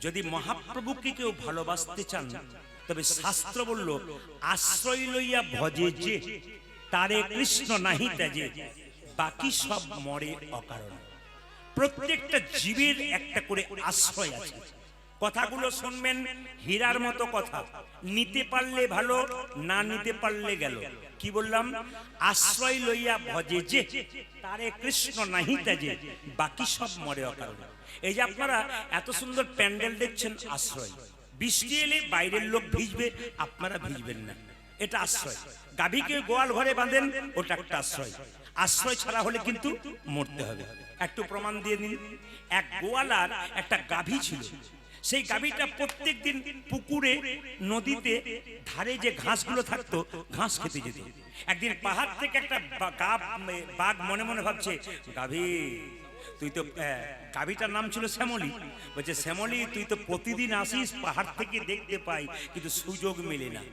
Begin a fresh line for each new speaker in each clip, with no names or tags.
যদি মহাপ্রভুকে কেউ ভালোবাসতে চান তবে শাস্ত্র বলল আশ্রয় লইয়া ভজে যে তারে কৃষ্ণ নাহি ত্যাজে বাকি সব মরে অকারণ। প্রত্যেকটা জীবের একটা করে আশ্রয় আছে। কথাগুলো শুনবেন, হীরার মতো কথা, নিতে পারলে ভালো, না নিতে পারলে গেল। কি বললাম? আশ্রয় লইয়া ভজে যে তারে কৃষ্ণ নাহি ত্যাজে বাকি সব মরে অকারণ। এই যে আপনারা এত সুন্দর প্যান্ডেল দেখছেন, আশ্রয়। বৃষ্টি এলে বাইরের লোক ভিজবে, আপনারা ভিজবেন না, এটা আশ্রয়। গাভীকে গোয়াল ঘরে বাঁধেন, ওটা একটা আশ্রয়। আশ্রয় ছাড়া হলে কিন্তু মরতে হবে। একটু প্রমাণ দিয়ে নিন। এক গোয়ালার একটা গাভী ছিল। সেই গাভীটা প্রত্যেক দিন পুকুরে, নদীতে ধারে যে ঘাসগুলো থাকতো, ঘাস খেতে যেত। একদিন পাহাড় থেকে একটা বাঘ মনে মনে ভাবছে, গাভী তুই তো, গাভীটার নাম ছিল শ্যামলী, বলছে শ্যামলী তুই তো প্রতিদিন আসিস, পাহাড় থেকে দেখতে পাই, কিন্তু সুযোগ মেলে না।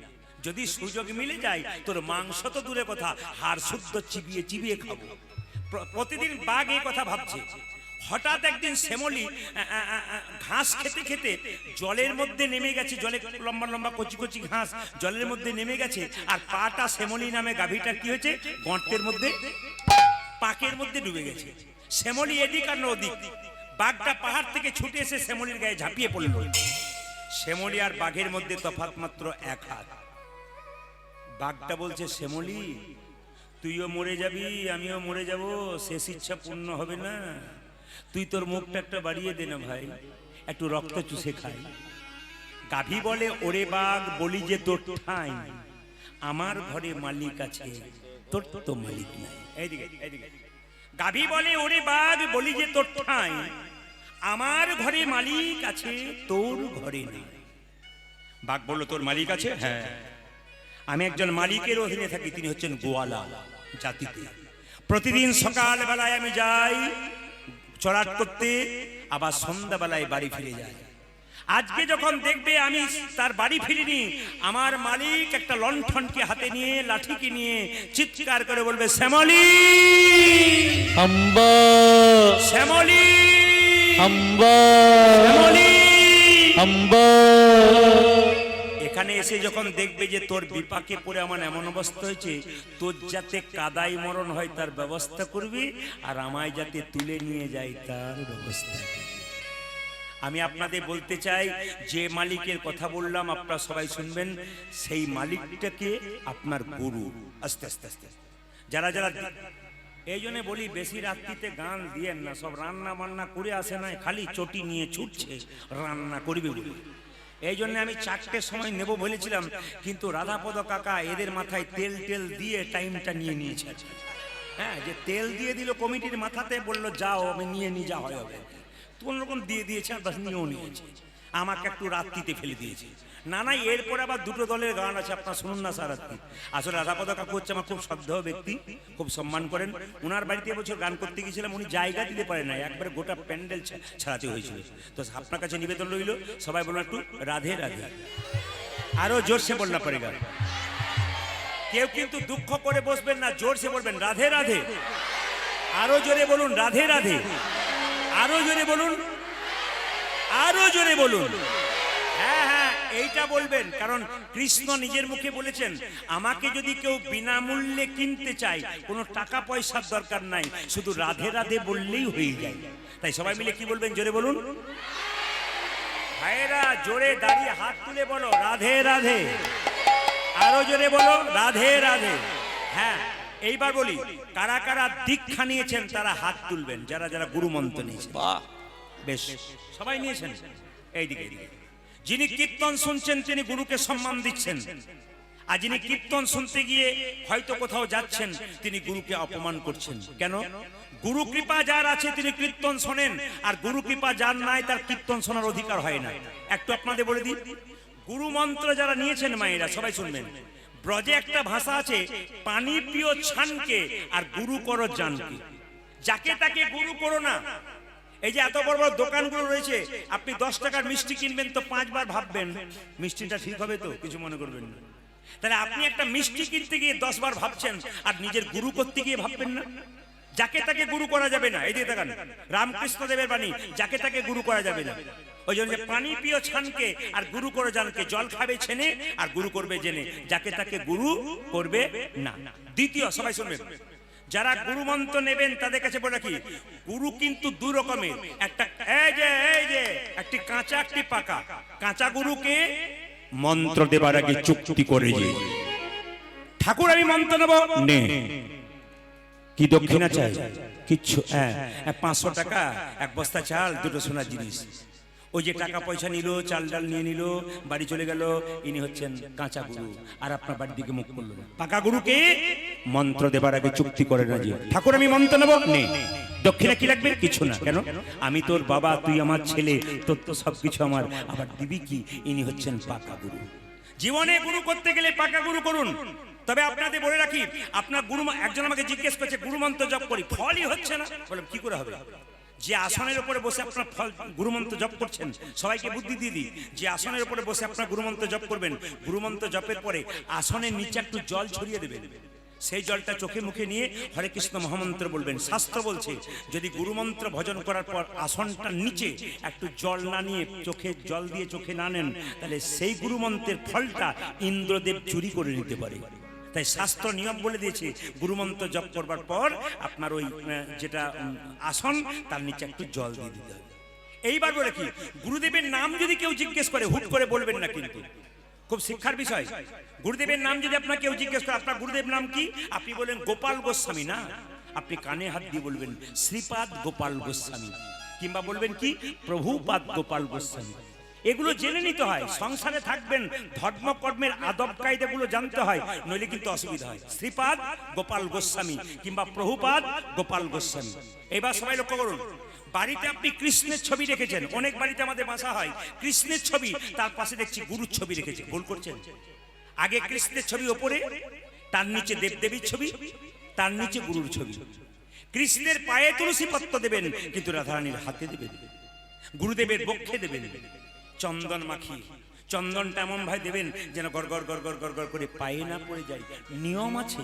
যদি সুযোগ মিলে যায় তোর মাংস তো দূরে কথা, হাড় শুদ্ধ চিবিয়ে চিবিয়ে খাবো। প্রতিদিন বাঘ এই কথা ভাবছে। হঠাৎ একদিন শ্যামলী ঘাস খেতে খেতে জলের মধ্যে নেমে গেছে। জলে লম্বা লম্বা কচি কচি ঘাস জলের মধ্যে নেমে গেছে, আর পাটা শ্যামলী নামে গাভীটার কি হয়েছে, গর্তের মধ্যে, পাকের মধ্যে ডুবে গেছে। শ্যামলী এদিক আর ওদিক। বাঘটা পাহাড় থেকে ছুটে এসে শ্যামলীর গায়ে ঝাঁপিয়ে পড়ল। শ্যামলী আর বাঘের মধ্যে তফাৎ মাত্র এক হাত। বাঘটা বলছে, শ্যামলী তুইও মরে যাবি, আমিও মরে যাব, শেষ ইচ্ছা পূর্ণ হবে না, তুই তোর মুখটা একটা বাড়িয়ে দে না ভাই, একটু রক্ত চুষে খাই। গাভী বলে, ওরে বাঘ বলি যে তোর ঠাই, আমার ঘরে মালিক আছে, তোর তো মালিক নাই। এইদিকে এইদিকে। গাভী বলে, ওরে বাঘ বলি যে তোর ঠাই, আমার ঘরে মালিক আছে, তোর ঘরে নাই। বাঘ বলল, তোর মালিক আছে? হ্যাঁ, আমি একজন মালিকের অধীনে থাকি, তিনি হচ্ছেন গোয়ালা জাতিতে। প্রতিদিন সকাল বেলায় আমি যাই চড়াট করতে, আবার সন্ধ্যাবেলায় বাড়ি ফিরে যাই। আজকে যখন দেখবে আমি তার বাড়ি ফিরিনি, আমার মালিক একটা লণ্ঠনকে হাতে নিয়ে, লাঠিকে নিয়ে চিৎকার করে বলবে, শ্যামলী
আম্বা,
শ্যামলী
আম্বা,
শ্যামলী
আম্বা।
এখানে এসে যখন দেখবে যে তোর বিপাকে পড়ে আমার এমন অবস্থা হয়েছে, তোর যাতে কাদাই মরণ হয় তার ব্যবস্থা করবি, আর আমায় যাতে তুলে নিয়ে যায় তার ব্যবস্থা। আমি আপনাদের বলতে চাই, যে মালিকের কথা বললাম আপনারা সবাই শুনবেন, সেই মালিকটাকে আপনার গুরু। আস্তে আস্তে আস্তে যারা যারা, এই জন্য বলি বেশি রাত্রিতে গান দিয়েন না, সব রান্না বান্না করে আসে না, খালি চটি নিয়ে ছুটছে রান্না করবে বলে। এই জন্য আমি 4টের সময় নেব বলেছিলাম, কিন্তু রাধাপদ কাকা এদের মাথায় তেল টেল দিয়ে টাইমটা নিয়ে নিয়েছে। হ্যাঁ, যে তেল দিয়ে দিল কমিটির মাথাতে, বললো যাও আমি নিয়ে নিয়ে যা হয় হবে, কোন রকম দিয়ে দিয়েছে, আর বাস নিয়েও নিয়েছে, আমাকে একটু রাত্রিতে ফেলে দিয়েছে। না না, এরপরে আবার 2টো দলের গান আছে, আপনারা শুনুন না স্যার। রাত্রি আসলে রাধাপদ কাকু হচ্ছে আমার খুব শ্রদ্ধেয় ব্যক্তি, খুব সম্মান করেন। ওনার বাড়িতে এবছর গান করতে গিয়েছিলাম, উনি জায়গা দিতে পারে না, একবারে গোটা প্যান্ডেল ছাড়াতে হয়েছিল। তো আপনার কাছে নিবেদন রইল, সবাই বলুন একটু রাধে রাধে, আরো জোরসে বলনা পড়ে গান। কেউ কিন্তু দুঃখ করে বসবেন না, জোরসে বলবেন রাধে রাধে। আরো জোরে বলুন রাধে রাধে, আরো জোরে বলুন, আরো জোরে বলুন। হ্যাঁ হ্যাঁ, এইটা বলবেন, কারণ কৃষ্ণ নিজের মুখে বলেছেন, আমাকে যদি কেউ বিনামূল্যে কিনতে চায়, কোনো টাকা পয়সার দরকার নাই, শুধু রাধে রাধে বললেই হয়ে যায়। তাই সবাই মিলে কি বলবেন, জোরে বলুন। ভাইরা জোরে দাঁড়িয়ে হাত তুলে বলো রাধে রাধে, আরো জোরে বলো রাধে রাধে। হ্যাঁ, এইবার বলি, কারা কারা দীক্ষা নিয়েছেন তারা হাত তুলবেন, যারা যারা গুরু মন্ত্র নিয়েছেন। বেশ, সবাই নিয়েছেন। এইদিকে এইদিকে। যিনি কীর্তন শুনছেন তিনি গুরুকে সম্মান দিচ্ছেন, আর যিনি কীর্তন শুনতে গিয়ে হয়তো কোথাও যাচ্ছেন তিনি গুরুকে অপমান করছেন। কেন? গুরু কৃপা যার আছে তিনি কীর্তন শোনেন, আর গুরু কৃপা যার নাই তার কীর্তন শোনার অধিকার হয় না। একটু আপনাদের বলে দিই, গুরু মন্ত্র যারা নিয়েছেন মায়েরা সবাই শুনবেন। ব্রজে একটা ভাষা আছে, পানি পিও ছানকে আর গুরু করো জানকে। যাকে তাকে গুরু করো না। এই যে এত বড় বড় দোকানগুলো রয়েছে, আপনি 10 টাকার মিষ্টি কিনবেন তো 5 বার ভাববেন মিষ্টিটা ঠিক হবে তো, কিছু মনে করবেন না। তাহলে আপনি একটা মিষ্টি কিনতে গিয়ে 10 বার ভাবছেন, আর নিজের গুরু করতে গিয়ে ভাববেন না। যাকে তাকে গুরু করা যাবে না। এই যে দেখান রামকৃষ্ণ দেবের বাণী, যাকে তাকে গুরু করা যাবে না। ওই জন্য যে পানি পিও ছানকে আর গুরু করে জানকে, জল খাবে ছেনে আর গুরু করবে জেনে, যাকে তাকে গুরু করবে না। দ্বিতীয়, সবাই শুনবেন, যারা গুরু মন্ত্র নেবেন তাদের কাছে বলে রাখি, গুরু কিন্তু দু রকমের, একটা এই যে একটি কাঁচা একটি পাকা। কাঁচা গুরুকে মন্ত্র দেবার আগে চুক্তি করে যে ঠাকুর আমি মন্ত্র নেব, নে কি দক্ষিণা চাই কিচ্ছু, 500 টাকা, এক বস্তা চাল, দুটো সোনার জিনিস। ওই যে টাকা পয়সা নিল, চাল ডাল নিয়ে নিল, বাড়ি চলে গেল, ইনি হচ্ছেন কাঁচা গুরু, আর আপনার বাড়ির দিকে মুখ করলো না। পাকা গুরুকে মন্ত্র দেবার আগে চুক্তি করে না যে ঠাকুর আমি মন্ত্র নেব, নে দক্ষিণা কি লাগবে, কিছু না। কেন? আমি তোর বাবা, তুই আমার ছেলে, তোর তো সবকিছু আমার, আবার দিবি কি? ইনি হচ্ছেন পাকা গুরু। জীবনে গুরু করতে গেলে পাকা গুরু করুন। তবে আপনাদের বলে রাখি, আপনার গুরু, একজন আমাকে জিজ্ঞেস করছে গুরু মন্ত্র জপ করি, ফলই হচ্ছে না। বললাম কি করে হবে? যে আসনের উপরে বসে আপনার ফল গুরুমন্ত্র জপ করছেন, সবাইকে বুদ্ধি দিয়ে দিই, যে আসনের উপরে বসে আপনার গুরুমন্ত্র জপ করবেন, গুরুমন্ত্র জপের পরে আসনের নিচে একটু জল ছড়িয়ে দেবেন। সেই জলটা চোখে মুখে নিয়ে হরে কৃষ্ণ মহামন্ত্র বলবেন। শাস্ত্র বলছে যদি গুরুমন্ত্র ভজন করার পর আসনটার নিচে একটু জল না নিয়ে, চোখে জল দিয়ে চোখে না নেন, তাহলে সেই গুরুমন্ত্রের ফলটা ইন্দ্রদেব চুরি করে নিতে পারে। তাই শাস্ত্র নিয়ম বলে দিয়েছে, গুরুমন্ত্র জপ করবার পর আপনার ওই যেটা আসন, তার নিচে একটু জল দিয়ে দিতে হবে। এইবার বলে কি, গুরুদেবের নাম যদি কেউ জিজ্ঞেস করে হুট করে বলবেন না, কিন্তু খুব শিক্ষার বিষয়। গুরুদেবের নাম যদি আপনার কেউ জিজ্ঞেস করে, আপনার গুরুদেব নাম কি? আপনি বলেন গোপাল গোস্বামী, না, আপনি কানে হাত দিয়ে বলবেন শ্রীপাদ গোপাল গোস্বামী, কিংবা বলবেন কি প্রভুপাদ গোপাল গোস্বামী। এগুলো জেনে নিতে হয়। সংসারে থাকবেন, ধর্মকর্মের আদব কায়দাগুলো জানতে হয়, নইলে কিন্তু অসুবিধা হয়। শ্রীপাদ গোপাল গোস্বামী কিংবা প্রভুপাদ গোপাল গোস্বামী। এবার সবাই লক্ষ্য করুন, বাড়িতে আপনি কৃষ্ণের ছবি রেখেছেন, অনেক বাড়িতে আমাদের বাসা হয় কৃষ্ণের ছবি, তার পাশে দেখছি গুরুর ছবি রেখেছে। ভুল করছেন। আগে কৃষ্ণের ছবি ওপরে, তার নিচে দেবদেবীর ছবি, তার নিচে গুরুর ছবি। কৃষ্ণের পায়ে তুলসী পত্র দেবেন, কিন্তু রাধারানীর হাতে দেবেন, গুরুদেবের বক্ষে দেবেন। চন্দন মাখিয়ে, চন্দনটা এমন ভাই দেবেন যেন গড়গড় গড়গড় গড়গড় করে পায়ে না পড়ে যায়। নিয়ম আছে,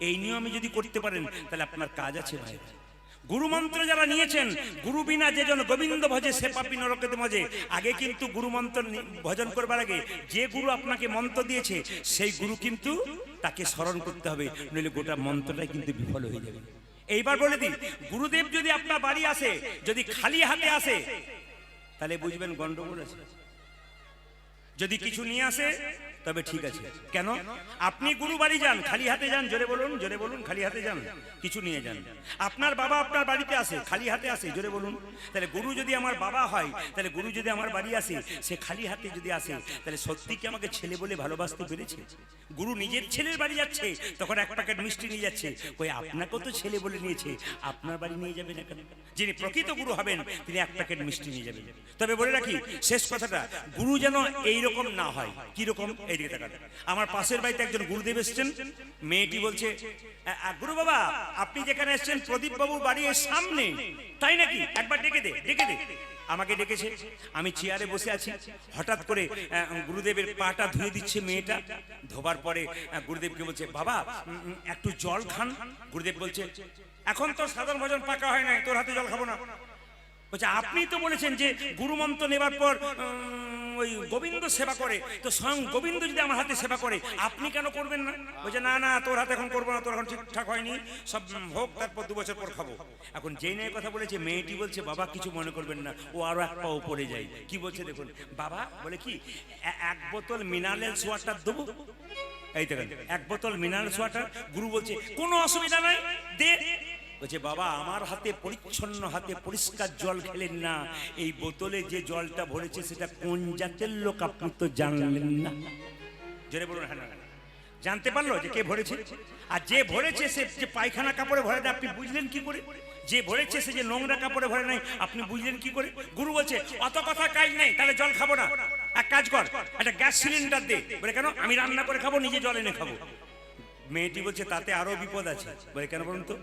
এই নিয়মে যদি করতে পারেন তাহলে আপনার কাজ আছে ভাই। গুরু মন্ত্র যারা নিয়েছেন, গুরু বিনা যে জন গোবিন্দ ভজে সে পাপী নরকেতে মজে। আগে কিন্তু গুরু মন্ত্র ভজন করবার আগে যে গুরু আপনাকে মন্ত্র দিয়েছে, সেই গুরু কিন্তু তাকে স্মরণ করতে হবে, নইলে গোটা মন্ত্রটাই কিন্তু বিফল হয়ে যাবে। এইবার বলে দিই, গুরুদেব যদি আপনার বাড়ি আসে, যদি খালি হাতে আসে, তাহলে বুঝবেন গন্ডগোল আছে। যদি কিছু নিয়ে আসে তবে ঠিক আছে। কেন? আপনি গুরু বাড়ি যান, খালি হাতে যান, জোরে বলুন, জোরে বলুন, খালি হাতে যান, কিছু নিয়ে যান। আপনার বাবা আপনার বাড়িতে আসে, খালি হাতে আসে, জোরে বলুন। তাহলে গুরু যদি আমার বাবা হয়, তাহলে গুরু যদি আমার বাড়ি আসে, সে খালি হাতে যদি আসে, তাহলে সত্যি কি আমাকে ছেলে বলে ভালোবাসতে পেরেছে? গুরু নিজের ছেলের বাড়ি যাচ্ছে, তখন এক প্যাকেট মিষ্টি নিয়ে যাচ্ছে, ওই আপনাকেও তো ছেলে বলে নিয়েছে, আপনার বাড়ি নিয়ে যাবে না কেন? যিনি প্রকৃত গুরু হবেন তিনি এক প্যাকেট মিষ্টি নিয়ে যাবেন। তবে বলে রাখি শেষ কথাটা, গুরু যেন এইরকম না হয়। কি রকম? এইদিকে তাকান। আমার পাশের বাড়িতে একজন গুরুদেব এসেছেন, মেয়েটি বলছে গুরু বাবা আপনি যেখানে এসেছেন প্রদীপ বাবুর বাড়ির সামনে, তাই নাকি? একবার ডেকে দে, ডেকে দে। আমাকে ডেকেছে, আমি চেয়ারে বসে আছি, হঠাৎ করে গুরুদেবের পাটা ধুয়ে দিচ্ছে মেয়েটা। ধোবার পরে গুরুদেবকে বলছে বাবা একটু জল খান। গুরুদেব বলছে এখন তো সাধারণ ভোজন পাকা হয় না, তোর হাতে জল খাবো না। বলছে আপনি তো বলেছেন যে গুরু মন্ত্র নেবার পর ওই গোবিন্দ সেবা করে, তো স্বয়ং গোবিন্দ যদি আমার হাতে সেবা করে আপনি কেন করবেন না? বলছে না না তোর হাতে এখন করবো না, তোর এখন ঠিকঠাক হয়নি, সব হোক তারপর 2 বছর পর খাবো। এখন যেই নিয়ে কথা বলেছে মেয়েটি বলছে বাবা কিছু মনে করবেন না, ও আরো এক পা উপরে যায়। কি বলছে দেখুন, বাবা বলে কি 1 বোতল মিনারেলস ওয়াটার দেবো? এই দেখেন 1 বোতল মিনারেলস ওয়াটার। গুরু বলছে কোনো অসুবিধা নাই, দে। বলছে বাবা আমার হাতে পরিচ্ছন্ন হাতে পরিষ্কার জল খেলেন না, এই বোতলে যে জলটা ভরেছে সেটা কোন জাতের লোক আপনি তো জানলেন না। জোরে বলুন হ্যাঁ না। জানতে পারলো যে কে ভরেছে? আর যে ভরেছে সে যে পায়খানা কাপড়ে ভরে দেয় আপনি বুঝলেন কি করে? যে ভরেছে সে যে নোংরা কাপড়ে ভরে নাই আপনি বুঝলেন কি করে? গুরু বলছে অত কথা কাজ নেই, তাহলে জল খাবো না, এক কাজ কর একটা গ্যাস সিলিন্ডার দে। বলে কেন? আমি রান্না করে খাবো, নিজে জল এনে খাবো। মেয়েটি বলছে তাতে আরো বিপদ আছে। বলে কেন বলুন তো?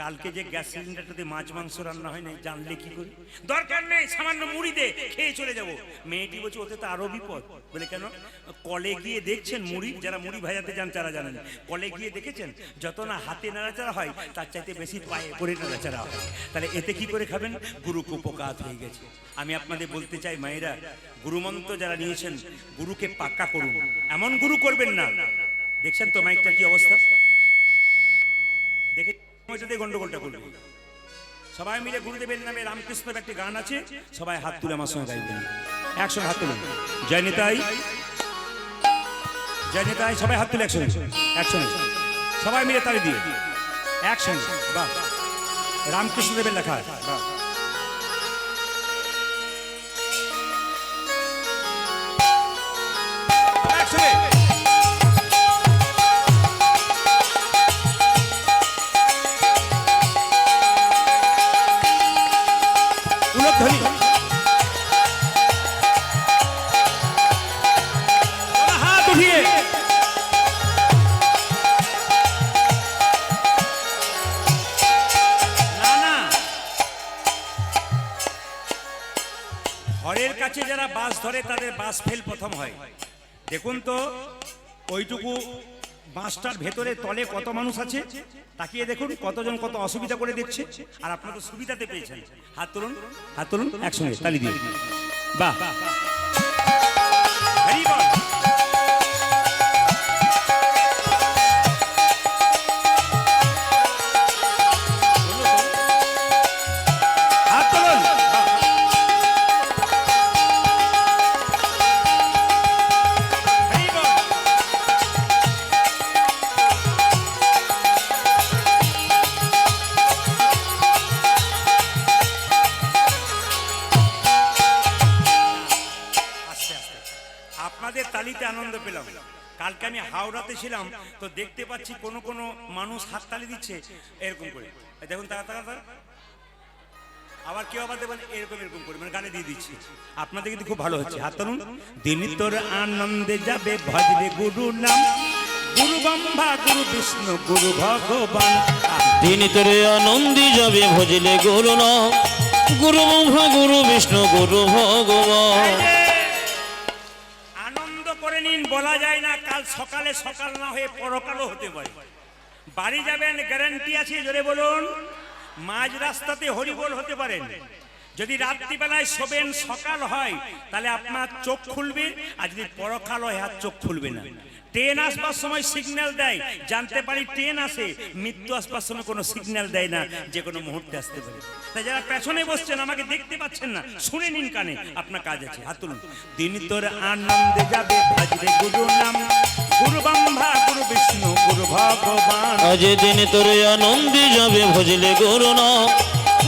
কালকে যে গ্যাস সিলিন্ডারটাতে মাছ মাংস রান্না হয় না, জানলে কি করি? দরকার নেই, সামান্য মুড়ি দে, খেয়ে চলে যাব। মেয়েটি বলছে ওতে তো আরো বিপদ। বলে কেন? কলে গিয়ে দেখছেন মুড়ি, যারা মুড়ি ভাজাতে যান তারা জানেন, কলে গিয়ে দেখেছেন যত না হাতে নাড়াচাড়া হয় তার চাইতে বেশি পায়ে করে নাড়াচাড়া হয়। তাহলে এতে কি করে খাবেন? গুরু কুপকাত হয়ে গেছে। আমি আপনাদের বলতে চাই মায়েরা, গুরুমন্ত্র যারা নিয়েছেন গুরুকে পাক্কা করুন, এমন গুরু করবেন না। দেখছেন তো মাইকটা কি অবস্থা? দেখে গন্ডগোলটা করবে। সবাই মিলে গুরুদেবের নামে রামকৃষ্ণের একটি গান আছে, সবাই হাত তুলে আমার সঙ্গে গাইবেন। একসঙ্গে হাত তুলুন। জয় নিতাই, জয় নিতাই। সবাই হাত তুলে একসঙ্গে, একসঙ্গে সবাই মিলে তালি দিয়ে একসঙ্গে। বাহ, রামকৃষ্ণদেবের লেখা। বাহ, একসঙ্গে। উলধ্বনি, হাত উঠিয়ে। না না, ঘরের কাছে যারা বাস ধরে তাদের বাস ফেল প্রথম হয়। দেখুন তো ওইটুকু বাসটার ভেতরে তলে কত মানুষ আছে, তাকিয়ে দেখুন কতজন কত অসুবিধা করে দেখছে, আর আপনারা তো সুবিধাতে পেয়েছেন। হাত তুলুন, হাত তুলুন, একসঙ্গে তালি দিয়ে। বাহ, হরি বল। হাত তুলুন। হরি বল। আপনাদের তালিতে আনন্দ পেলাম। কালকে আমি হাওড়াতে ছিলাম, তো দেখতে পাচ্ছি কোনো কোনো মানুষ হাততালি দিচ্ছে এরকম করে। এই দেখুন, তারা তারা তারা আবার কেউ আবার দেবেন এরকম এরকম করে, মানে গানে দিয়ে দিচ্ছে। আপনাদের কিন্তু খুব ভালো হচ্ছে। হাত তুলুন। দিন তোর আনন্দে যাবে ভজরে গুরু নাম, গুরু ব্রহ্মা গুরু বিষ্ণু গুরু ভগবান।
দিন তোরে আনন্দি যাবে ভজলে গুরু নাম, গুরু ব্রহ্মা গুরু বিষ্ণু গুরু ভগবান।
আনন্দ করে নিন, বলা যায় না কাল সকালে সকাল না হয়ে পরকালও হতে পারে। বাড়ি যাবেন গ্যারান্টি আছে, জোরে বলুন। মাঝ রাস্তাতে হরিবোল হতে পারেন। যদি রাত্রিবেলায় শোবেন সকাল হয় তাহলে আপনার চোখ খুলবে, আর যদি পরকাল হয় আর চোখ খুলবে না। ট্রেন আসবার সময় সিগন্যাল দেয়, জানতে পারি ট্রেন আসে। মৃত্যু আসবার সময় কোনো সিগন্যাল দেয় না, যে কোনো মুহূর্তে আসতে পারে। তাই যারা পেছনে বসছেন আমাকে দেখতে পাচ্ছেন না, শুনে নিন কানে, আপনার কাজ আছে। হাত তুলুন। দিন তোর আনন্দে যাবে ভজরে গুরু নাম, গুরু ব্রহ্মা গুরু বিষ্ণু গুরু ভগবান।
আজ দিন তোরে আনন্দি যাবে ভজলে গুরু নাম,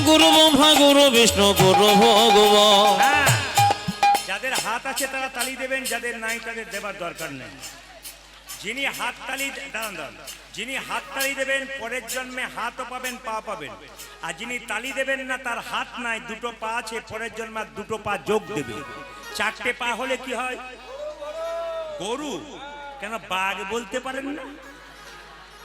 গুরু ব্রহ্মা গুরু বিষ্ণু গুরু ভগবান।
হ্যাঁ, যাদের হাত আছে তারা তালি দেবেন, যাদের নাই তাদের দেবার দরকার নেই। যিনি হাত তালি দাঁড়ান দাঁড়ান, যিনি হাত তালি দেবেন পরের জন্মে হাতও পাবেন, পা পাবেন। আর যিনি তালি দেবেন না, তার হাত নাই, দুটো পা আছে, পরের জন্মে দুটো পা যোগ দেবে। চারটে পা হলে কি হয়? গরু। কেন বাঘ বলতে পারেন না?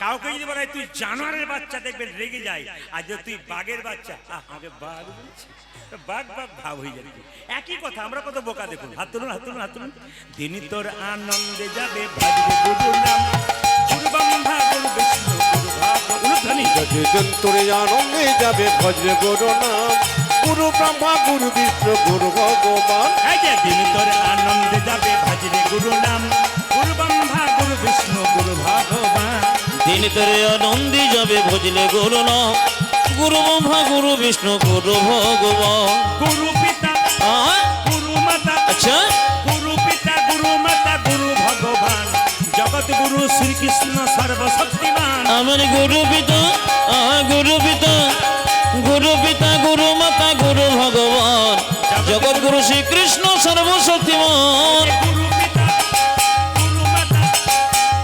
কাউকে যদি বলে তুই জানোয়ারের বাচ্চা, দেখবেন রেগে যায়। আর যদি তুই বাঘের বাচ্চা, আমাকে বাঘ বলছে, বাঘ বাঘ ভাব হয়ে যাবে। একই কথা, আমরা কত বোকা। দেখুন, হাত তুলুন, হাত তুলুন, হাত তুলুন। দিন তোর আনন্দে যাবে ভজরে গুরু নাম, গুরু ব্রহ্মা গুরু বিষ্ণু গুরু ভগবান।
দিন তোরে আনন্দে যাবে ভজরে গুরু নাম, গুরু ব্রহ্মা গুরু বিষ্ণু গুরু ভগবান।
এই যে দিন তোর আনন্দে যাবে ভজরে গুরু নাম, গুরু ব্রহ্মা গুরু বিষ্ণু গুরু ভগবান।
দিন তোরে আনন্দি যাবে ভজলে গুরু নাম, গুরু ব্রহ্মা গুরু বিষ্ণু গুরু ভগবান।
গুরু পিতা গুরু মাতা,
আচ্ছা,
গুরু পিতা গুরু মাতা গুরু ভগবান, জগৎ গুরু শ্রীকৃষ্ণ সর্বশক্তিমান।
আমার গুরু পিতা, গুরু পিতা, গুরু পিতা গুরু মাতা গুরু ভগবান, জগৎ গুরু শ্রীকৃষ্ণ সর্বশক্তিমান।
গুরু পিতা গুরু মাতা,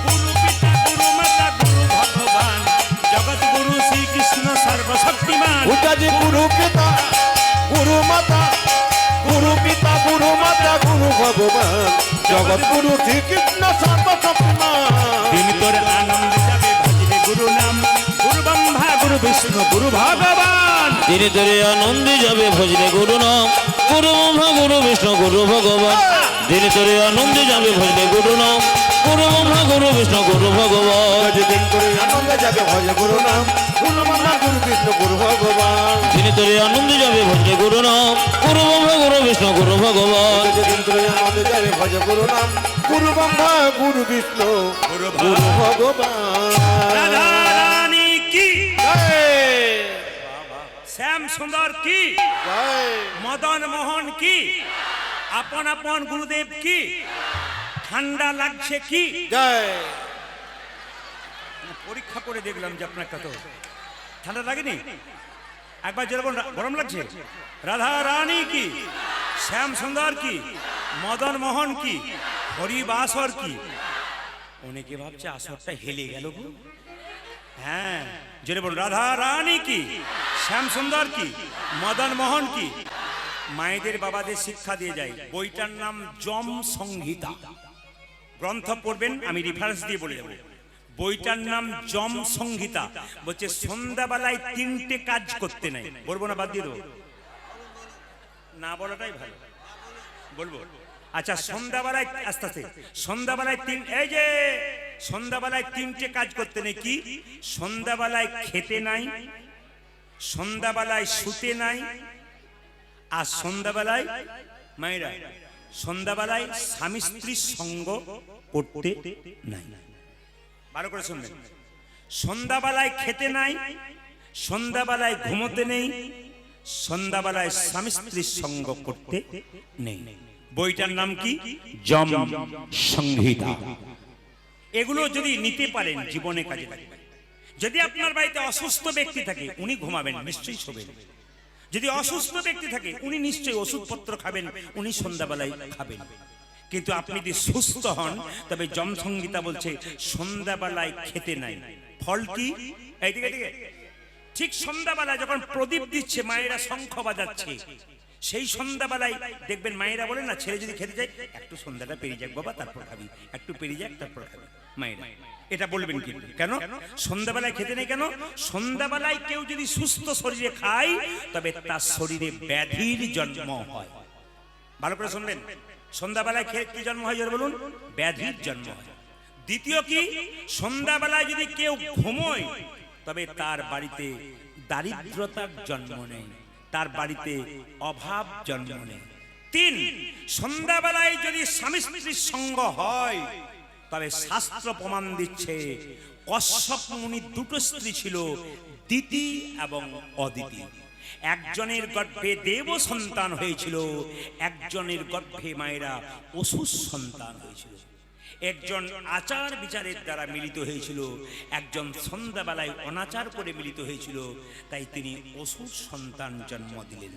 গুরু পিতা গুরু মাতা গুরু ভগবান, জগৎ গুরু শ্রীকৃষ্ণ সর্বশক্তিমান।
উজাজি গুরু পিতা গুরু মাতা, গুরু পিতা গুরু মাতা গুরু ভগবান, জগৎ গুরু শ্রীকৃষ্ণ সর্বশক্তিমান।
দিন তোর আনন্দে যাবে বিষ্ণু গুরু ভগবান।
ধীরে ধীরে আনন্দে যাবে ভজলে গুরু নাম, গুরু ব্রহ্মা গুরু বিষ্ণু গুরু ভগবান। ধীরে ধীরে আনন্দে যাবে ভজলে গুরু নাম, গুরু ব্রহ্মা গুরু বিষ্ণু গুরু ভগবান।
দিন করে আনন্দে যাবে ভজ গুরু নাম, গুরু ব্রহ্মা গুরু বিষ্ণু গুরু ভগবান।
ধীরে ধীরে আনন্দে যাবে ভজলে গুরু নাম, গুরু ব্রহ্মা গুরু বিষ্ণু গুরু ভগবান।
দিন করে আনন্দে যাবে ভজ গুরু নাম, গুরু ব্রহ্মা গুরু বিষ্ণু গুরু ভগবান।
রাধা রানী কি,
জয়
শ্যাম সুন্দর কি,
জয়
মদন মোহন কি, আপন আপন গুরুদেব কি, ঠান্ডা লাগছে কি।
জয়
পরীক্ষা করে দেখলাম যে আপনার কত ঠান্ডা লাগেনি। একবার যেরকম গরম লাগছে। রাধা রানী কি, শ্যাম সুন্দর কি, মদন মোহন কি, হরিবাসর কি। অনেকে ভাবছে আসরটা হেলে গেল গো। হ্যাঁ, যেটা বল রাধা রানী কি, শ্যাম সুন্দর কি, মদন মোহন কি। মায়েদের বাবাদের শিক্ষা দিয়ে যায়। বইটার নাম যম সংহিতা। গ্রন্থ পড়বেন, আমি রেফারেন্স দিয়ে বলে যাবো। বইটার নাম যম সংহিতা। বলছে সন্ধ্যাবেলায় 3টে কাজ করতে নাই। বলবো না, বাদ দিয়ে দেবো? না বলাটাই ভালো, বলবো। আচ্ছা, সন্ধ্যাবেলায় আস্তে আস্তে সন্ধ্যাবেলায় এই যে সন্ধ্যাবেলায় 3টে কাজ করতে নেই। কি? সন্ধ্যাবেলায় খেতে নাই, সন্ধ্যাবেলায় শুতে নাই, আর সন্ধ্যাবেলায় মায়েরা সন্ধ্যাবেলায় স্বামী স্ত্রীর সঙ্গ করতে নাই। ভালো করে শুনবেন। সন্ধ্যাবেলায় খেতে নাই, সন্ধ্যাবেলায় ঘুমোতে নেই, সন্ধ্যাবেলায় স্বামী স্ত্রীর সঙ্গ করতে নেই। বইটার নাম কি? যম সংহিতা। এগুলো যদি নিতে পারেন জীবনে কাজে লাগবে। যদি আপনার বাড়িতে অসুস্থ ব্যক্তি থাকে, উনি ঘুমাবেন, নিশ্চয়ই শোবেন। যদি অসুস্থ ব্যক্তি থাকে, উনি নিশ্চয়ই ওষুধপত্র খাবেন, উনি সন্ধ্যাবেলায় খাবেন। কিন্তু আপনি যদি সুস্থ হন, তবে যম সংহিতা বলছে সন্ধ্যাবেলায় খেতে নাই। ফল কি? এইদিকে দিকে ঠিক সন্ধ্যাবেলায় যখন প্রদীপ দিচ্ছে, মায়েরা শঙ্খ বাজাচ্ছে, সেই সন্ধ্যাবেলায় দেখবেন মায়েরা বলে না, ছেলে যদি খেতে যায়, একটু সন্ধ্যাটা পেরিয়ে যাক বাবা, তারপর খাবি, একটু পেরিয়ে যাক তারপর খাবি। মায়েরা এটা বলবেন কিন্তু। কেন সন্ধ্যাবেলায় খেতে নেই? কেন? সন্ধ্যাবেলায় কেউ যদি সুস্থ শরীরে খায়, তবে তার শরীরে ব্যাধির জন্ম হয়। ভালো করে শুনবেন। সন্ধ্যাবেলায় খেয়ে কি জন্ম হয় জোরে বলুন? ব্যাধির জন্ম হয়। দ্বিতীয় কি? সন্ধ্যাবেলায় যদি কেউ ঘুমোয়, তবে তার বাড়িতে দারিদ্রতার জন্ম নেই, তার বাড়িতে অভাব জন্ম নেই। 3, সন্ধ্যাবেলায় যদি স্বামী স্ত্রীর সঙ্গ হয়, তবে শাস্ত্র প্রমাণ দিচ্ছে কশ্যপ মুনির 2টো স্ত্রী ছিল, দিতি এবং অদিতি। একজনের গর্ভে দেব সন্তান হয়েছিল, একজনের গর্ভে মায়েরা অসুর সন্তান হয়েছিল। একজন আচার বিচারের দ্বারা মিলিত হয়েছিল, একজন সন্ধ্যাবেলায় অনাচার করে মিলিত হয়েছিল, তাই তিনি অসুর সন্তান জন্ম দিলেন।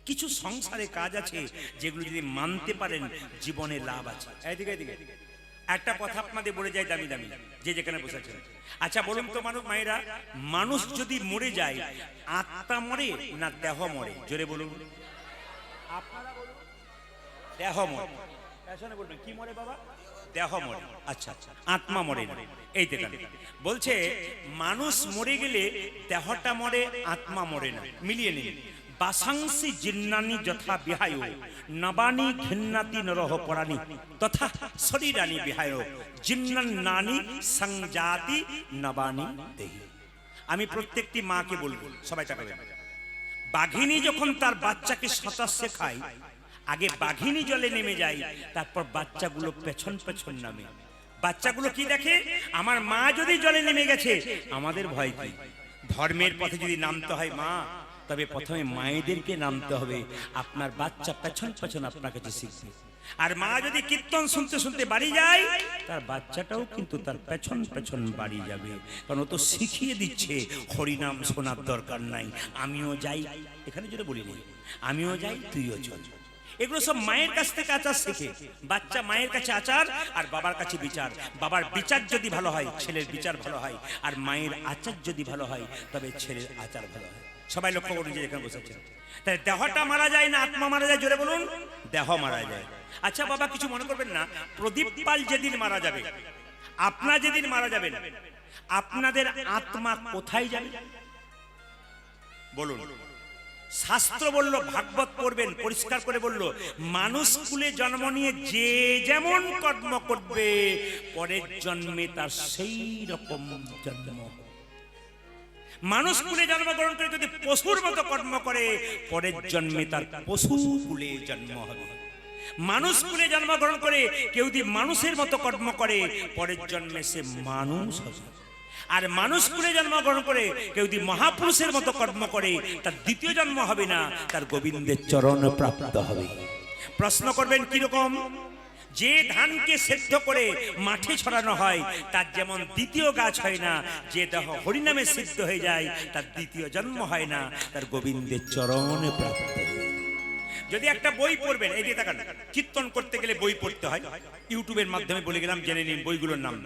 কিছু সংসারে কাজ আছে যেগুলো যদি মানতে পারেন জীবনে লাভ আছে। এদিকে এদিকে একটা কথা আপনাদের বলে যায়, দামি দামি যে যেখানে বসেছেন। আচ্ছা বলুন তো মানুষ, মায়েরা, মানুষ যদি মরে যায়, আত্মা মরে না দেহ মরে? জোরে বলুন, আপনারা বলুন। দেহ মরে। পেছনে বলবেন কি মরে বাবা? দেহ মরে। আচ্ছা আচ্ছা, আত্মা মরে না। এই দেখেন বলছে মানুষ মরে গেলে দেহটা মরে, আত্মা মরে না। মিলিয়ে নিন। বাসাংসি জিন্নানি যথা বিহায় নবানি ঘিন্নাতি নরহ পরানি তথা শরীরানি বিহায় জিন্নান নানি সংজাতি নবানি দেহি। আমি প্রত্যেকটি মাকে বলবো, সবাই তাকাবেন। বাঘিনী যখন তার বাচ্চাকে সাঁতার শেখায়, আগে বাঘিনী জলে নেমে যায়, তারপর বাচ্চাগুলো পেছন পেছন নামে। বাচ্চাগুলো কি দেখে? আমার মা যদি জলে নেমে গেছে, আমাদের ভয় কি? ধর্মের পথে যদি নামতে হয় মা, তবে প্রথমে মায়েদেরকে নামতে হবে। আপনার বাচ্চা পেছন পেছন আপনার কাছে শিখবে। আর মা যদি কীর্তন শুনতে শুনতে বাড়ি যায়, তার বাচ্চাটাও কিন্তু তার পেছন পেছন বাড়ি যাবে। কারণ ও তো শিখিয়ে দিচ্ছে হরিনাম শোনার দরকার নাই, আমিও যাই। এখানে যেটা বলি নেই, আমিও যাই তুইও চল। এগুলো সব মায়ের কাছ থেকে আচার শেখে। বাচ্চা মায়ের কাছে আচার আর বাবার কাছে বিচার। বাবার বিচার যদি ভালো হয়, ছেলের বিচার ভালো হয়। আর মায়ের আচার যদি ভালো হয়, তবে ছেলের আচার ভালো হয়। সবাই লক্ষ্য করুন যে এখানে বসেছেন। তাই দেহটা মারা যায় না আত্মা মারা যায়? জোরে বলুন। দেহ মারা যায়। আচ্ছা বাবা, কিছু মনে করবেন না। প্রদীপ পাল যেদিন মারা যাবে, আপনার যেদিন মারা যাবেন, আপনাদের আত্মা কোথায় যাবে? বলুন। শাস্ত্র বলল, ভাগবত পড়বেন, পরিষ্কার করে বলল, মানুষ কুলে জন্ম নিয়ে যে যেমন কর্ম করবে পরের জন্মে তার সেই রকম জন্ম হবে। মানুষ কুলে জন্মগ্রহণ করে যদি পশুর মতো কর্ম করে পরের জন্মে তার পশু কুলে জন্ম হবে। মানুষ কুলে জন্মগ্রহণ করে কেউ যদি মানুষের মতো কর্ম করে পরের জন্মে সে মানুষ হবে। আর মানুষ কুলে জন্মগ্রহণ করে কেউ যদি মহাপুরুষের মতো কর্ম করে তার দ্বিতীয় জন্ম হবে না, তার গোবিন্দের চরণ প্রাপ্ত হবে। প্রশ্ন করবেন কিরকম? যে ধানকে সেদ্ধ করে মাঠে ছড়ানো হয় তার যেমন দ্বিতীয় গাছ হয় না, যে দেহ হরিনামে সিদ্ধ হয়ে যায় তার দ্বিতীয় জন্ম হয় না, তার গোবিন্দের চরণে প্রাপ্ত হয়। যদি একটা বই পড়বেন, এই যে দেখেন, কীর্তন করতে গেলে বই পড়তে হয়, ইউটিউবের মাধ্যমে বলে গেলাম, জেনে নিন বইগুলোর নাম।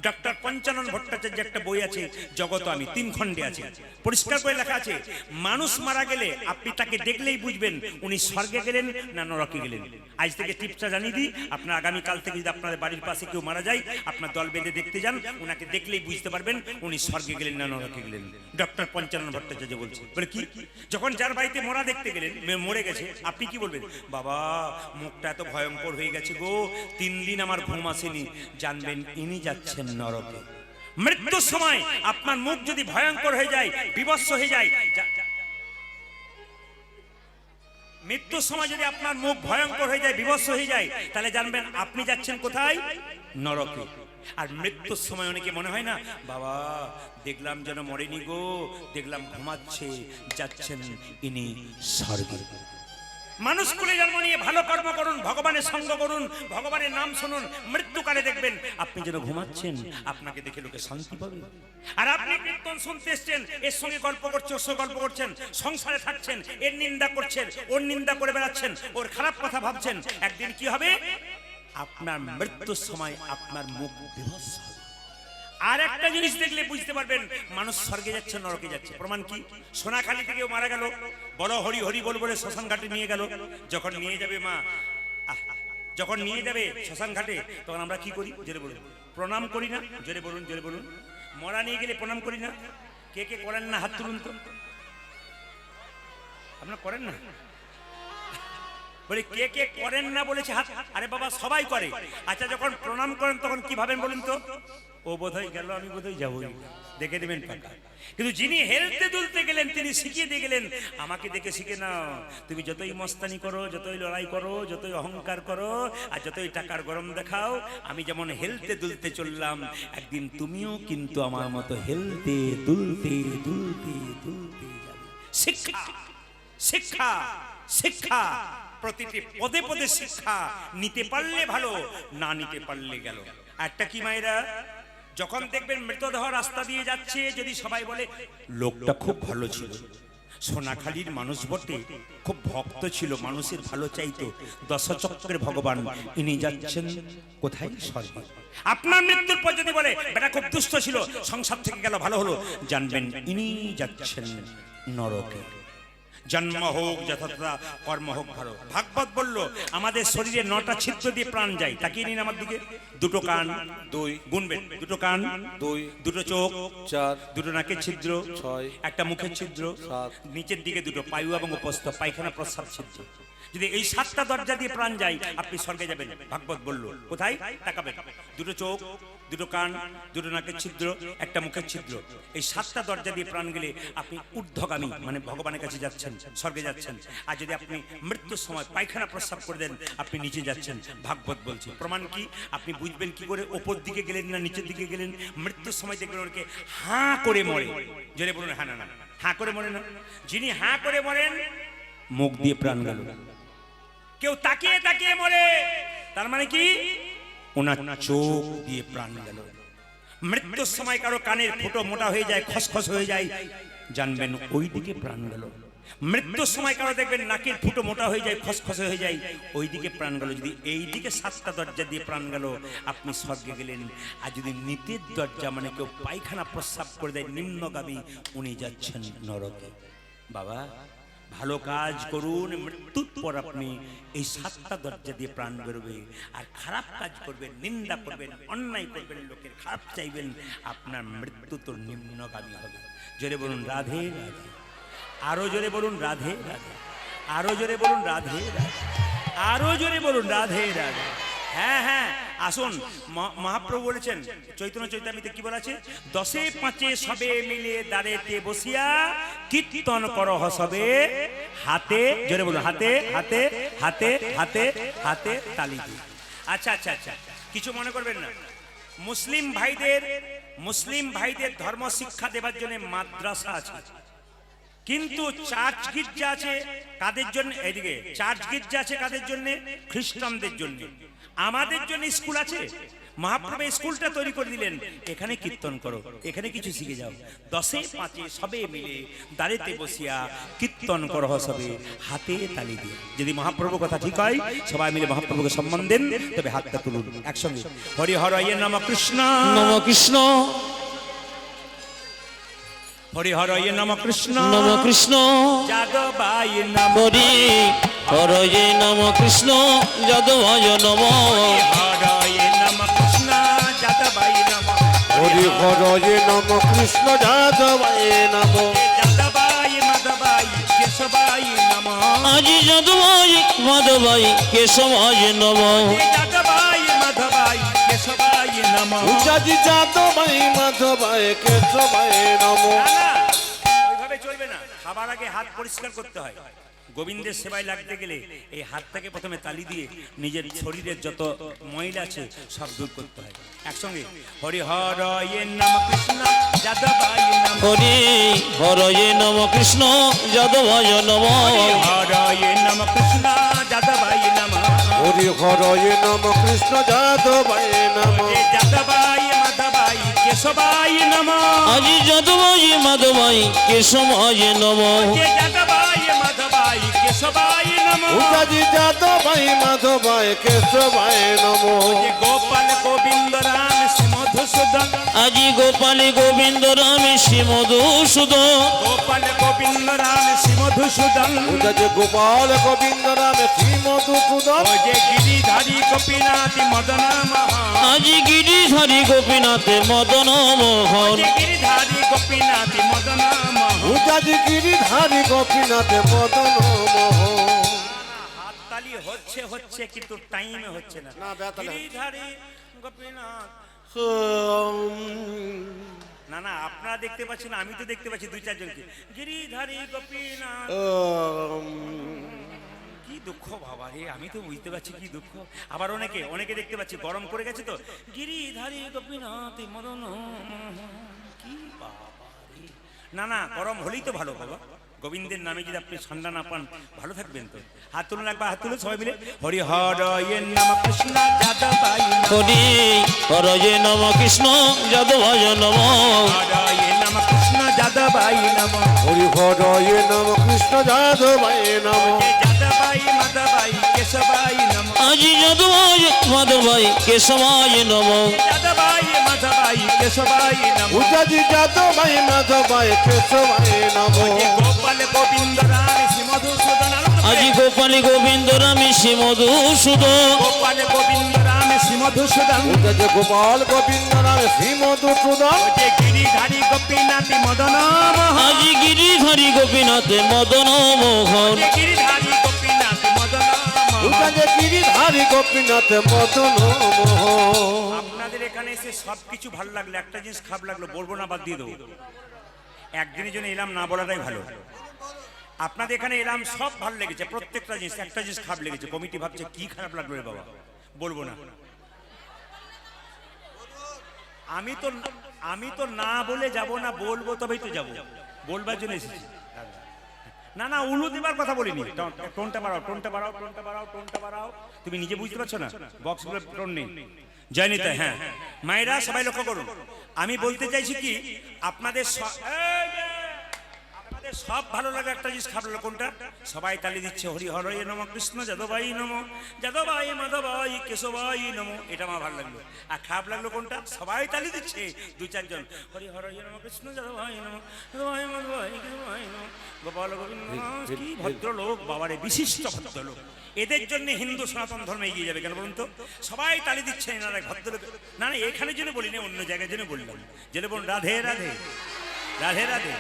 ডক্টর পঞ্চানন ভট্টাচার্য একটা বই আছে, জগত আমি, 3 খণ্ডে আছে, পরিষ্কার করে লেখা আছে মানুষ মারা গেলে আপনি তাকে দেখলেই বুঝবেন উনি স্বর্গে গেলেন না নরকে গেলেন। আজ থেকে টিপসটা জানিয়ে দিই, আপনার আগামীকাল থেকে যদি আপনাদের বাড়ির পাশে কেউ মারা যায়, আপনার দল বেঁধে দেখতে যান, ওনাকে দেখলেই বুঝতে পারবেন উনি স্বর্গে গেলেন না নরকে গেলেন। ডক্টর পঞ্চানন ভট্টাচার্য বলছে, বলে কি, যখন যার বাড়িতে মরা দেখতে গেলেন, মরে গেছে, আপনি কি বলবেন? বাবা মুখটা এত ভয়ঙ্কর হয়ে গেছে গো, 3 দিন আমার ঘুম আসেনি, জানবেন ইনি যাচ্ছেন নরকে। মৃত্যুর সময় আপনার মুখ যদি ভয়ঙ্কর হয়ে যায়, বিভৎস হয়ে যায়, মৃত্যুর সময় যদি আপনার মুখ ভয়ঙ্কর হয়ে যায়, বিভৎস হয়ে যায়, তাহলে জানবেন আপনি যাচ্ছেন কোথায়? নরকে। আর মৃত্যুর সময় অনেকে মনে হয় না, বাবা দেখলাম যেন মরেনি গো, দেখলাম ঘুমাচ্ছে, যাচ্ছেন ইনি স্বর্গে। মানুষ কুলে জন্ম নিয়ে ভালো কর্ম করুন, ভগবানের সঙ্গ করুন, ভগবানের নাম শুনুন, মৃত্যুকালে দেখবেন আপনি যেন ঘুমাচ্ছেন, আপনাকে দেখে লোকে শান্তি পাবে। আর আপনি কীর্তন শুনতে এসছেন, এর সঙ্গে গল্প করছেন, ওর সঙ্গে গল্প করছেন, সংসারে থাকছেন, এর নিন্দা করছেন, ওর নিন্দা করে বেড়াচ্ছেন, ওর খারাপ কথা ভাবছেন, একদিন কি হবে? আপনার মৃত্যুর সময় আপনার মুখ বিভৎস হবে। আর একটা জিনিস দেখলে বুঝতে পারবেন মানুষ স্বর্গে যাচ্ছে নরকে যাচ্ছে। প্রমাণ কি? সোনাখালী থেকেও মারা গেল, বলো হরি হরি বল বলে শ্মশান ঘাটে নিয়ে গেল। যখন নিয়ে যাবে মা, যখন নিয়ে যাবে শ্মশান ঘাটে, তখন আমরা কি করি? জোরে বলুন, প্রণাম করি না? জোরে বলুন, জোরে বলুন। মরা নিয়ে গেলে প্রণাম করি না? কে কে করেন না? হাত তুলুন তো। আপনারা করেন না? বলে কে কে করেন না বলেছে হাত। আরে বাবা সবাই করে। আচ্ছা যখন প্রণাম করেন তখন কি ভাবেন বলুন তো? ও বোধহয় গেল, আমি বোধহয় যাবই, দেখে দেবেন পাকা। কিন্তু যিনি হেলতে দুলতে গেলেন তিনি শিখিয়ে দিয়ে গেলেন, আমাকে দেখে শিখে নাও, তুমি যতই মস্তানি করো, যতই লড়াই করো, যতই অহংকার করো, আর যতই টাকার গরম দেখাও, আমি যেমন হেলতে দুলতে চললাম, একদিন তুমিও কিন্তু আমার মতো হেলতে দুলতে দুলতে দুলতে যাবে। শিক্ষা, শিক্ষা, শিক্ষা, প্রতিটি পদে পদে শিক্ষা। নিতে পারলে ভালো, না নিতে পারলে গেল। একটা কি মায়েরা, যখন দেখবেন মৃতদেহ রাস্তা দিয়ে যাচ্ছে, যদি সবাই বলে লোকটা খুব ভালো ছিল, সোনাখালীর মানুষ বটে, খুব ভক্ত ছিল, মানুষের ভালো চাইতো, দশচক্রের ভগবান, ইনি যাচ্ছেন কোথায়? স্বর্গে। আপনার মৃত্যুর পর যদি বলে বেটা খুব দুষ্ট ছিল, সংসার থেকে গেল, ভালো হলো, জানবেন ইনি যাচ্ছেন নরকে। জন্ম হোক যথাযথা, কর্ম হোক ভালো। ভাগবত বলল আমাদের শরীরে 9টা ছিদ্র দিয়ে প্রাণ যায়। তাকিয়ে নিন আমার দিকে। 2টো কান, 2 গুনবেন, 2টো কান, 2 2টো চোখ, 4 2টো নাকের ছিদ্র, 6 একটা মুখের ছিদ্র, 7 নিচের দিকে 2টো পায়ু এবং উপস্থ, পায়খানা প্রস্রাব ছিদ্র। যদি এই 7টা দরজা দিয়ে প্রাণ যায় আপনি স্বর্গে যাবেন। ভাগবত বলল কোথায়? তাকাবেন, 2টো চোখ, 2টো কান, 2টো নাকের ছিদ্র, একটা মুখের ছিদ্র, এই 7টা দরজা দিয়ে প্রাণ গেলে আপনি ঊর্ধ্বগামী, মানে ভগবানের কাছে যাচ্ছেন, স্বর্গে যাচ্ছেন। আর যদি আপনি মৃত্যুর সময় পায়খানা প্রস্রাব করে দেন আপনি নিচে যাচ্ছেন। ভাগবত বলছে। প্রমাণ কি? আপনি বুঝবেন কি করে ওপর দিকে গেলেন না নিচের দিকে গেলেন? মৃত্যুর সময় দেখবেন ওকে হাঁ করে মরে। জোরে বলুন, হ্যাঁ না না, হাঁ করে মরে না। যিনি হাঁ করে মরেন মুখ দিয়ে প্রাণ গেল। কেউ তাকিয়ে তাকিয়ে মরে, তার মানে কি? ওনার চোখ দিয়ে প্রাণ গেল। মৃত্যুর সময় কারো কানের ফুটো মোটা হয়ে যায়, খসখস হয়ে যায়, জানবেন ওই দিকে প্রাণ গেল। মৃত্যুর সময় কারো দেখবেন নাকের ফুটো মোটা হয়ে যায়, খসখসে হয়ে যায়, ওই দিকে প্রাণ গেল। যদি এই দিকে 7টা দরজা দিয়ে প্রাণ গেল আপনি স্বর্গে গেলেন। আর যদি নিচের দরজা, মানে কেউ পায়খানা প্রস্রাব করে দেয়, নিম্নগামী, উনি যাচ্ছেন নরকে। বাবা ভালো কাজ করুন, মৃত্যুর পর আপনি এই 7টা দরজা দিয়ে প্রাণ বেরোবে। আর খারাপ কাজ করবেন, নিন্দা করবেন, অন্যায় করবেন, লোকের খারাপ চাইবেন, আপনার মৃত্যু তো নিম্নগামী হবে। জোরে বলুন রাধে রাধে। আরো জোরে বলুন রাধে রাধে, আরো জোরে বলুন রাধে রাধে, আরো জোরে বলুন রাধে রাধে। হ্যাঁ হ্যাঁ, আসুন। মহাপ্রভু বলেছেন চৈতন্য চৈতামৃতে কি বলা আছে? দশে পাঁচে সবে মিলে দাঁড়েতে বসিয়া কীর্তন করহ সবে হাতে, জোরে বলুন হাতে হাতে হাতে হাতে হাতে তালি দিয়ে। আচ্ছা আচ্ছা আচ্ছা, কিছু মনে করবেন না। মুসলিম ভাইদের ধর্ম শিক্ষা দেবার জন্য মাদ্রাসা আছে, কিন্তু চার্চ গির্জা আছে কাদের জন্য? এদিকে চার্চ গির্জা আছে কাদের জন্য? খ্রিস্টানদের জন্য। আমাদের জন্য স্কুল আছে। মহাপ্রভু স্কুলটা তৈরি করে দিলেন, এখানে কীর্তন করো, এখানে কিছু শিখে যাও। দশে পাঁচে সবে মিলে দাঁড়িতে বসিয়া কীর্তন করো সবে হাতে তালি দিয়ে। যদি মহাপ্রভুর কথা ঠিক হয়, সবাই মিলে মহাপ্রভুকে সম্মান দেন, তবে হাতটা তুলুন একসঙ্গে। হরি হর ইয়ে নম কৃষ্ণ
নম কৃষ্ণ,
হরি হর ইয়ে নম কৃষ্ণ
নম কৃষ্ণ,
যাদবায় নম।
হরি হরয়ে নম কৃষ্ণ, যাদবায় নম।
হরয়ে নম কৃষ্ণ যাদবায় নম।
হরি হরয়ে নম কৃষ্ণ যাদবায় নম।
যাদবায় মাধবায় কেশবায় নম।
আজি যাদবায় মাধবায় কেশবায় নম।
যাদবায় মাধবায় কেশবায় নম।
উচাজি যাদবায় মাধবায় কেশবায় নম।
না, ওইভাবে চলবে না। খাবার আগে হাত পরিষ্কার করতে হয়। গোবিন্দের সেবায় লাগতে গেলে এই হাতটাকে প্রথমে তালি দিয়ে নিজের শরীরের যত ময়লা আছে সব দূর করতে হয়। একসঙ্গে হরি হরয়ে নম কৃষ্ণ যাদবায় নম।
হরি হরয়ে নম কৃষ্ণ, যাদবায় নম।
হরয়ে নম কৃষ্ণ যাদবায় নম।
হরি হরয়ে নম কৃষ্ণ যাদবায় নম।
যাদবায় মাধবায় কেশবায় নম।
আজি যাদবায় মাধবায় কেশবায় নম।
যাদবায় মাধবায় কেশবায় নম।
উচাজি যাদবায় মাধবায় কেশবায় নম।
গোপাল গোবিন্দ রাম শ্রী মধুসূদন।
আজি গোপালে গোবিন্দ রাম শ্রী মধুসূদন।
গোপাল গোবিন্দ রাম শ্রী মধুসূদন।
উচাজি গোপাল গোবিন্দ রাম শ্রী মধুসূদন।
ও যে গিরিধারী গোপীনাথ মদন মোহন।
আজি গিরিধারী গোপীনাথ মদন মোহন।
যে গিরিধারী গোপীনাথ মদন মোহন।
উচাজি গিরিধারী গোপীনাথ মদন মোহন।
হাততালি হচ্ছে হচ্ছে কিন্তু টাইমে হচ্ছে না।
না, বেতালে হচ্ছে।
গিরিধারী গোপীনাথ। না না, আপনারা দেখতে পাচ্ছেন, আমি তো দেখতে পাচ্ছি দুই চারজনকে। গিরিধারী গোপীনাথ। কি দুঃখ বাবা রে, আমি তো বুঝতে পারছি কি দুঃখ। আবার অনেকে দেখতে পাচ্ছি গরম করে গেছে তো। গিরিধারী গোপীনাথ মদন মোহন। কি বাবা রে। না না, গরম হলেই তো ভালো বাবা। গোবিন্দের নামে যদি আপনি ঠান্ডা না পান, ভালো থাকবেন তো। হাত তুলুন একবার, হাত তুলুন সবাই মিলে। হরি হরয়ে নম কৃষ্ণ যাদবায় নম।
হরি হরয়ে নম কৃষ্ণ, যাদবায় নম।
হরয়ে নম কৃষ্ণ যাদবায় নম।
হরি হরয়ে নম কৃষ্ণ যাদবায় নম।
যাদবায় মাধবায় কেশবায় নম।
আজি যাদবায় মাধবায় কেশবায় নম।
যাদবায় মাধবায় কেশবায় নম।
উচাজি যাদবায় মাধবায় কেশবায় নম।
গোপাল গোবিন্দ রাম শ্রী মধুসূদন।
আজি গোপালে গোবিন্দ রাম শ্রী মধুসূদন।
গোপাল গোবিন্দ রাম শ্রী মধুসূদন।
উচাজি গোপাল গোবিন্দ রাম শ্রী মধুসূদন।
যে গিরিধারী গোপীনাথ মদন মোহন।
আজি গিরিধারী গোপীনাথ মদন মোহন।
যে গিরিধারী গোপীনাথ মদন মোহন।
উচাজি গিরিধারী গোপীনাথ মদন মোহন।
আপনাদের এখানে এসে সবকিছু ভালো লাগলো, একটা জিনিস খারাপ লাগলো, বলবো না, বাদ দিয়ে দেবো। একদিনের জন্য এলাম, না বলাটাই ভালো। আপনাদের এখানে এলাম, সব ভালো লেগেছে, প্রত্যেকটা জিনিস। একটা জিনিস খারাপ লেগেছে, কমিটি ভাবছে কি খারাপ লাগলো রে বাবা, বলবো না। আমি তো না বলে যাব না, বলবো তবেই তো যাব, বলবার জন্য এসেছি। না না, উলু দেবার কথা বলিনি। টোনটা বাড়াও, টোনটা বাড়াও, টোনটা বাড়াও, টোনটা বাড়াও। তুমি নিজে বুঝতে পারছো না, বক্সগুলো টোন নেই। জয় নিতাই। হ্যাঁ মায়েরা সবাই লক্ষ্য করুন, আমি বলতে চাইছি কি, আপনাদের সব ভালো লাগে, একটা জিনিস খারাপ লাগলো কোনটা? সবাই তালি দিচ্ছে হরি হরয়ে নম কৃষ্ণ যাদবায় নম। যাদবায় মাধবায় কেশবায় নম। এটা আমার ভালো লাগলো। আর খারাপ লাগলো কোনটা? সবাই তালি দিচ্ছে দুই চারজন, হরি হরয়ে নম কৃষ্ণ যাদবায় নম। যাদবায় মাধবায় কেশবায় নম। গোপাল গোবিন্দ। কি ভদ্রলোক বাবারে, বিশিষ্ট ভদ্রলোক। এদের জন্য হিন্দু সনাতন ধর্মে এগিয়ে যাবে। কেন বলুন তো? সবাই তালি দিচ্ছে এনারা ভদ্রলোক। না না, এখানে জন্য বলি না, অন্য জায়গায় জন্য বললাম। জেনে বলুন রাধে রাধে, রাধে রাধে।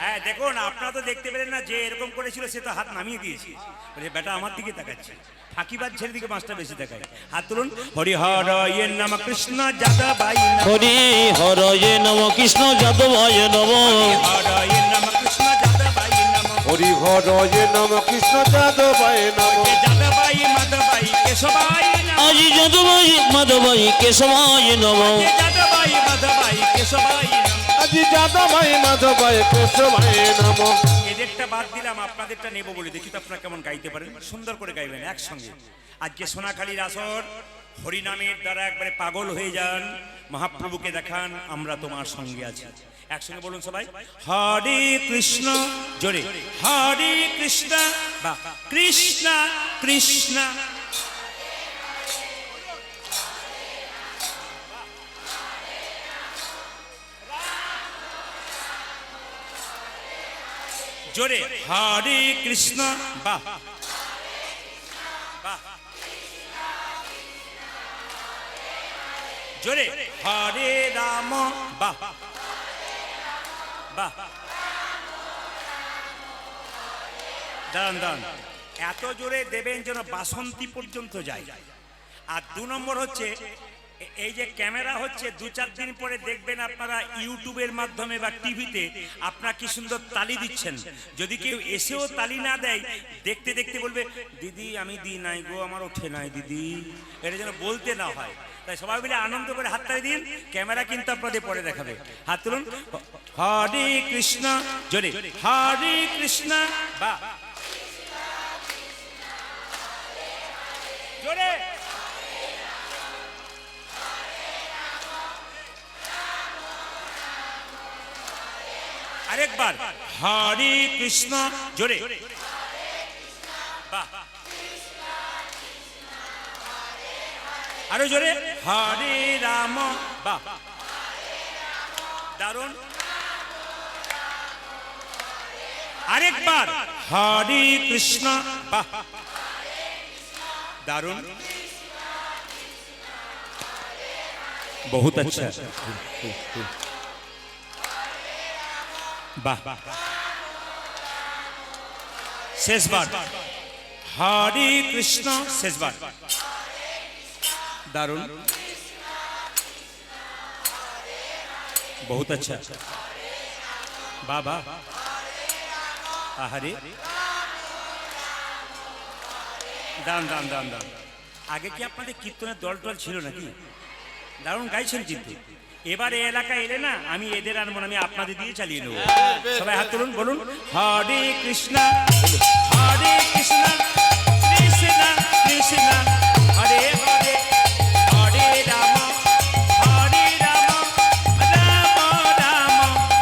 হ্যাঁ দেখুন, আপনারা তো দেখতে পেলেন না, যে এরকম করেছিল সে তো হাত নামিয়ে দিয়েছে, বলে বেটা আমার দিকে তাকাচ্ছে, ফাঁকিবাজ ছেলের দিকে মাছটা বেশি দেখায়। হাত তুলুন। হরি হর ইয়ের নাম কৃষ্ণ যাদবাই নমঃ।
হরি হরয়ে নম কৃষ্ণ যাদবায় নম
হর ইয়ের নাম কৃষ্ণ যাদবাই নমঃ।
হরি হরয়ে নম কৃষ্ণ যাদবায় নম
যাদবাই মাধবাই কেশবাই নমঃ।
আজি যাদবাই মাধবাই কেশবায় নম
যাদবাই মাধবাই কেশবাই নমঃ।
আজি যাদবায় মাধবায় কেশবায় নম
এদেরটা বাদ দিলাম, আপনাদেরটা নেব বলে। দেখি তো আপনারা কেমন গাইতে পারেন, সুন্দর করে গাইবেন একসঙ্গে। আজকে সোনাখালীর আসর, হরিনামের দ্বারা একবারে পাগল হয়ে যান, মহাপ্রভুকে দেখান আমরা তোমার সঙ্গে আছি। একসঙ্গে বলুন সবাই, হরে কৃষ্ণ, জোরে হরে কৃষ্ণ বা কৃষ্ণ কৃষ্ণ। জোরে হরে কৃষ্ণ বাহ বাহ, জোরে হরে রাম বাহ বাহ। দাঁড়ান দাঁড়ান, এত জোরে দেবেন যেন বাসন্তী পর্যন্ত যায়। আর 2 নম্বর হচ্ছে, এই যে ক্যামেরা হচ্ছে, 2-4 দিন পরে দেখবেন আপনারা ইউটিউবের মাধ্যমে বা টিভিতে আপনারা কি সুন্দর তালি দিচ্ছেন। যদি কেউ এসেও তালি না দেয়, দেখতে দেখতে বলবে দিদি আমি দিই নাই গো, আমার ওঠে নাই দিদি, এটা যেন বলতে না হয়। তাই সবাই মিলে আনন্দ করে হাততালি দিন, ক্যামেরা কিন্তু আপনাদের পরে দেখাবে। হাত তুলুন। হরে কৃষ্ণ, জোরে হরে কৃষ্ণ বা জোরে আরেকবার হরে কৃষ্ণ, জোরে বাহ, আরো জোরে হরে রাম বাহ, দারুণ। আরেকবার হরে কৃষ্ণ বাহ, দারুণ, বহুত আচ্ছা বাহ। শেষবার হরে কৃষ্ণ, শেষবার দারুণ, বহুত আচ্ছা বাবা। আহারে দান দান দান দান। আগে কি আপনাদের কীর্তনের দল টল ছিল নাকি? দারুণ গাইছেন কিন্তু। এবার এই এলাকায় এলে না, আমি এদের আনবো না, আমি আপনাদের দিয়ে চালিয়ে নেবো। সবাই হাত তুলুন, বলুন হরে কৃষ্ণ হরে কৃষ্ণ কৃষ্ণ কৃষ্ণ হরে হরে, হরে রাম হরে রাম রাম রাম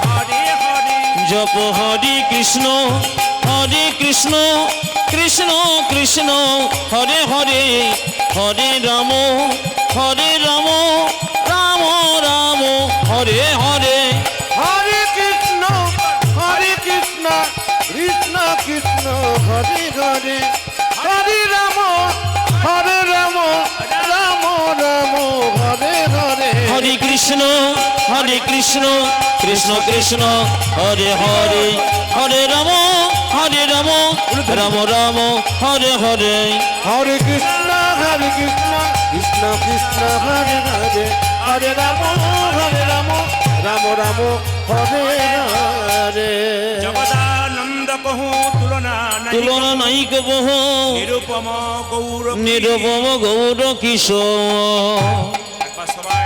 হরে হরে।
জপ হরি কৃষ্ণ কৃষ্ণ কৃষ্ণ হরে হরে, হরে রাম রাম রাম হরে হরে।
হরে কৃষ্ণ কৃষ্ণ কৃষ্ণ হরে হরে, হরে রাম রাম রাম হরে হরে।
হরে কৃষ্ণ কৃষ্ণ কৃষ্ণ হরে হরে, হরে রাম রাম রাম হরে হরে।
হরে কৃষ্ণ কৃষ্ণ কৃষ্ণ হরে হরে, হরে রাম রাম রাম হরে হরে।
জগদানন্দ কহু তুলনা নাই,
তুলনা নাই কবহ
নিরুপম গৌর
নিরুপম গৌর কিশোর।
একবার সবাই